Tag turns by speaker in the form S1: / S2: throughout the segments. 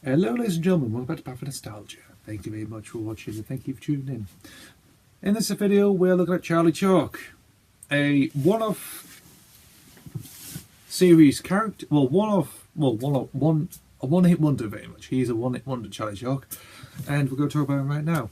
S1: Hello ladies and gentlemen, welcome back to Path for Nostalgia. Thank you very much for watching and thank you for tuning in. In this video we're looking at Charlie Chalk, a one-off series character, a one-hit wonder very much. He's a one-hit wonder, Charlie Chalk, and we're going to talk about him right now.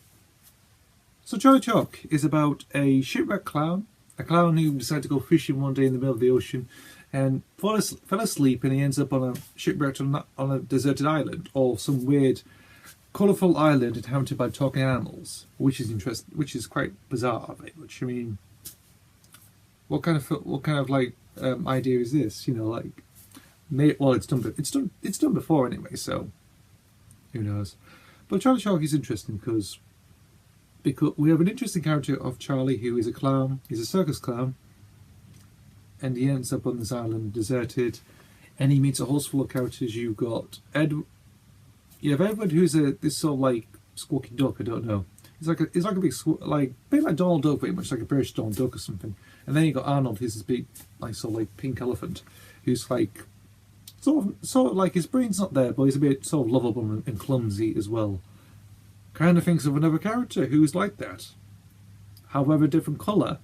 S1: So Charlie Chalk is about a shipwrecked clown, a clown who decided to go fishing one day in the middle of the ocean and fell asleep, and he ends up on a shipwrecked on a deserted island, or some weird colourful island inhabited by talking animals, which is interesting, which is quite bizarre very much. I mean, what kind of idea is this? You know, like, well, it's done before anyway, so who knows. But Charlie Chalk is interesting because we have an interesting character of Charlie, who is a clown. He's a circus clown, and he ends up on this island deserted, and he meets a host full of characters. You've got you have Edward, who's this sort of like squawky duck. I don't know. He's like a big bit like Donald Duck, very much like a British Donald Duck or something. And then you got Arnold, who's this big sort of pink elephant, who's like sort of like, his brain's not there, but he's a bit sort of lovable and clumsy as well. Kind of thinks of another character who's like that, however different colour,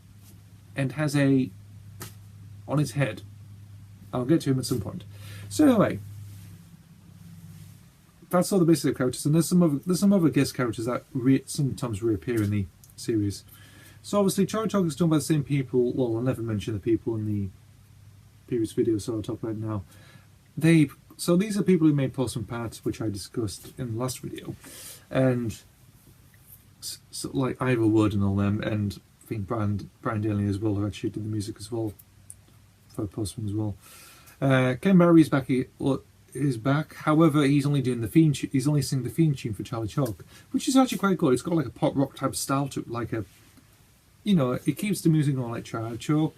S1: and has a on his head. I'll get to him at some point. So anyway, that's all the basic characters, and there's some other guest characters that sometimes reappear in the series. So obviously Charlie Chalk is done by the same people. Well, I'll never mention the people in the previous video, so I'll talk about it now. So these are people who made Postman Pat, which I discussed in the last video, and so, like Ivor Wood and all them, and I think Brian Daly as well, who actually did the music as well for Postman as well. Ken Barry is back. However, he's only doing the theme. He's only singing the theme tune for Charlie Chalk, which is actually quite good. It's got like a pop rock type style to it, like a, you know, it keeps the music on like Charlie Chalk,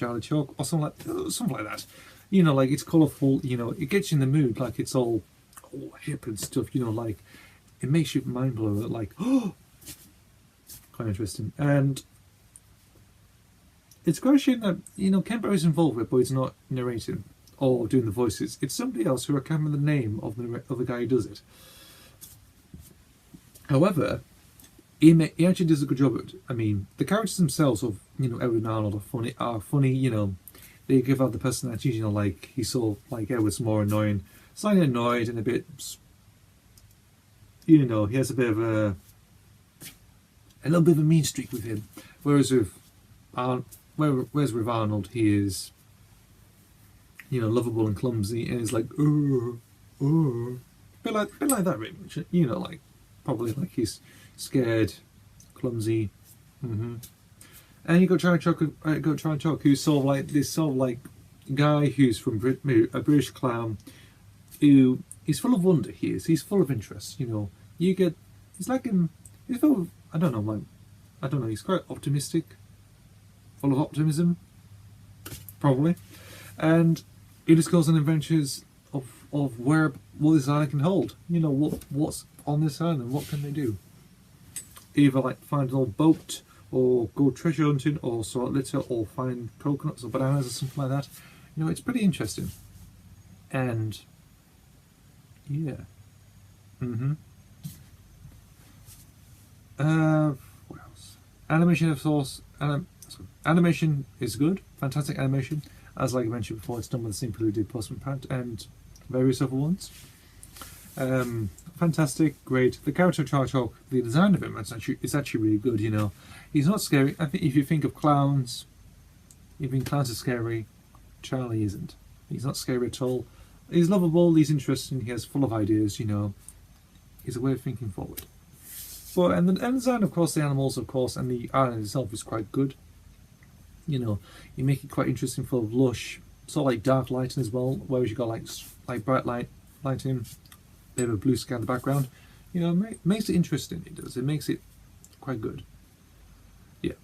S1: or something like that. You know, like it's colourful. You know, it gets you in the mood. Like it's all hip and stuff. You know, like it makes you mind blow. Like, oh, quite interesting. And it's quite a shame that, you know, Ken Barry's involved with it, but he's not narrating or doing the voices. It's somebody else who I can't remember the name of the guy who does it. However, he actually does a good job of it. I mean, the characters themselves of, you know, Edward and Arnold are funny. You know, they give out the personalities. You know, like he's sort of like Edward's more annoying, slightly annoyed, and a bit. You know, he has a bit of a little bit of a mean streak with him. Whereas with Arnold, he is, you know, lovable and clumsy, and it's like, bit like that, very much. You know, like probably like he's scared, clumsy. And you got Charlie Chalk, who's sort of like this guy who's from a British clown, who is full of wonder. He's full of interest. You know, he's full of, I don't know. He's quite optimistic, full of optimism, probably, and he just goes on adventures of what this island can hold. You know, what's on this island, what can they do? Either like find an old boat, or go treasure hunting, or sort litter, or find coconuts or bananas or something like that. You know, it's pretty interesting. And yeah. What else? Animation, of course. Animation is good, fantastic animation. As like I mentioned before, it's done by the same people who did Postman Pat and various other ones. Fantastic, great. The character of Charlie Chalk, the design of him is actually really good. You know, he's not scary. I think if you think of clowns, you think clowns are scary. Charlie isn't. He's not scary at all. He's lovable. He's interesting. He has full of ideas. You know, he's a way of thinking forward. But and the design, of course, the animals, of course, and the island itself is quite good. You know, you make it quite interesting, full of lush, sort of like dark lighting as well, whereas you got like bright lighting, bit of a blue sky in the background. You know, it makes it interesting. It does. It makes it quite good. Yeah.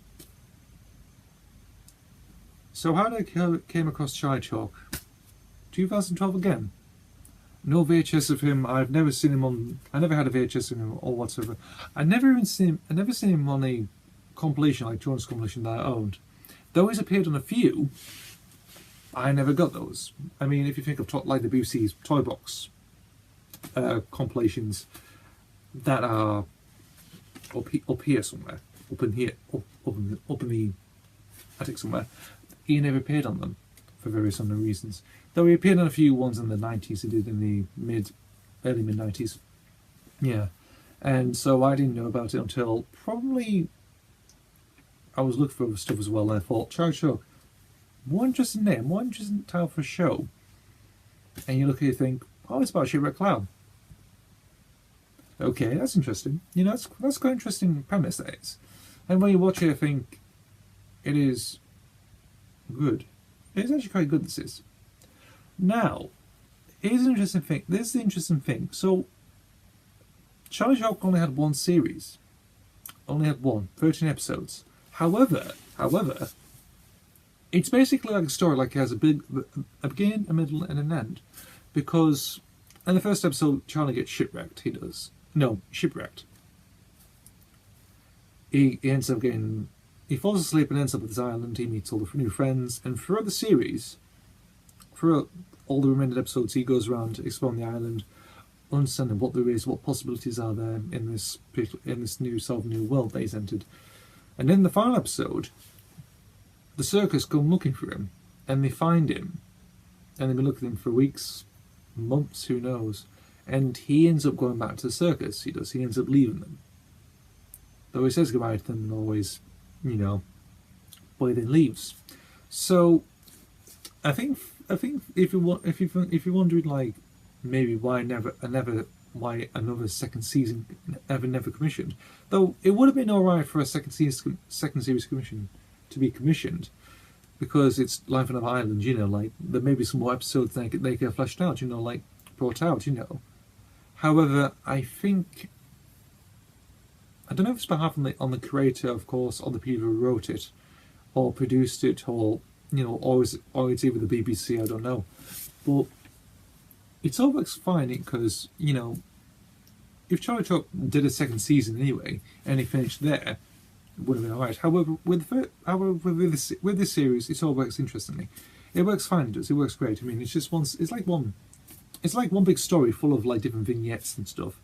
S1: So how did I came across Charlie Chalk? 2012 again. No VHS of him. I've never seen him on. I never had a VHS of him or whatever. I never seen him on a compilation, like Jones compilation that I owned. Though he's appeared on a few, I never got those. I mean, if you think of like the BBC's Toy Box, compilations that are up here somewhere, up in the attic somewhere. He never appeared on them for various unknown reasons. Though he appeared on a few ones in the 90s. He did in the early mid 90s. Yeah, and so I didn't know about it until probably I was looking for other stuff as well. And I thought, Charlie Chuck, what interesting name, what interesting title for a show. And you look at it and think, oh, it's about a shipwrecked clown. Okay, that's interesting. You know, that's quite an interesting premise, that is. And when you watch it, I think it is good. It's actually quite good, this is. Now, here's an interesting thing. This is the interesting thing. So, Charlie Chuck only had one series. Only had 13 episodes. However, it's basically like a story, like it has a beginning, a middle, and an end. Because in the first episode, Charlie gets shipwrecked. He does. No, shipwrecked. He ends up getting... He falls asleep and ends up at this island. He meets all the new friends. And throughout the series, throughout all the remaining episodes, he goes around exploring the island, understanding what there is, what possibilities are there in this new world that he's entered. And in the final episode, the circus come looking for him, and they find him, and they've been looking for him for weeks, months, who knows. And he ends up going back to the circus. He does. He ends up leaving them. Though he says goodbye to them and always, you know, but he then leaves. So I think if you're wondering, like, maybe why another second season never commissioned, though it would have been alright for a second series commission to be commissioned, because it's Life on an Island, you know, like there may be some more episodes they could have fleshed out, you know, like brought out, you know. However, I think, I don't know if it's behalf on the creator, of course, or the people who wrote it, or produced it, or, you know, or it's either the BBC, I don't know. But it's all works fine, because, you know, if Charlie Chuck did a second season anyway, and he finished there, it would have been alright. However, with this series, it all works interestingly. It works fine, it does. It works great. I mean, it's just it's like one big story full of like different vignettes and stuff,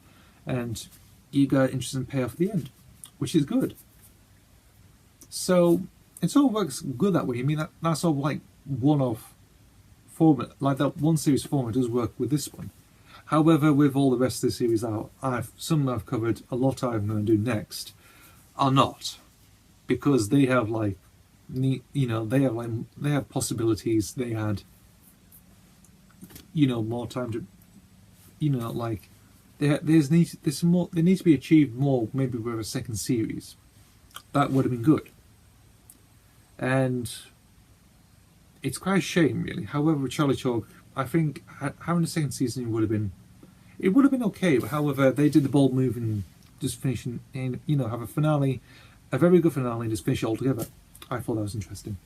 S1: and you got interesting payoff at the end, which is good. So it all works good that way. I mean, that's all like one-off format, like that one series format does work with this one. However, with all the rest of the series out, some I've covered, a lot I'm going to do next are not, because they have like, you know, they have possibilities. They had, you know, more time to, you know, like they need to be achieved more, maybe with a second series. That would have been good, and it's quite a shame, really. However, with Charlie Chuck, I think having a second season would have been okay. But however, they did the bold move and just finishing, and you know, have a finale, a very good finale, and just finish it all together. I thought that was interesting.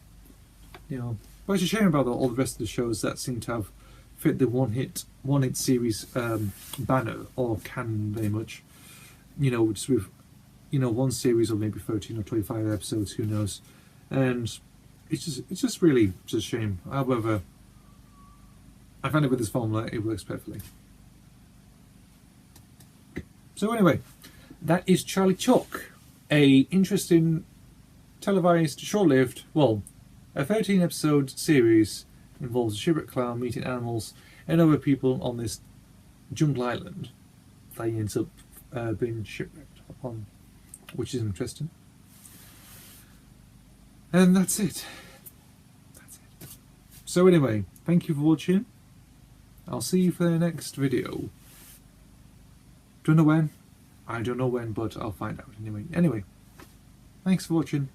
S1: You know, but it's a shame about all the rest of the shows that seem to have fit the one hit series banner, or can very much. You know, just with, you know, one series or maybe 13 or 25 episodes, who knows? And it's just really just a shame. However, I find it with this formula, it works perfectly. So anyway, that is Charlie Chuck, a interesting, televised, short-lived, well, a 13-episode series involves a shipwrecked clown meeting animals and other people on this jungle island that he ends up being shipwrecked upon, which is interesting. And that's it. So anyway, thank you for watching. I'll see you for the next video. Don't know when. I don't know when, but I'll find out anyway. Anyway, thanks for watching.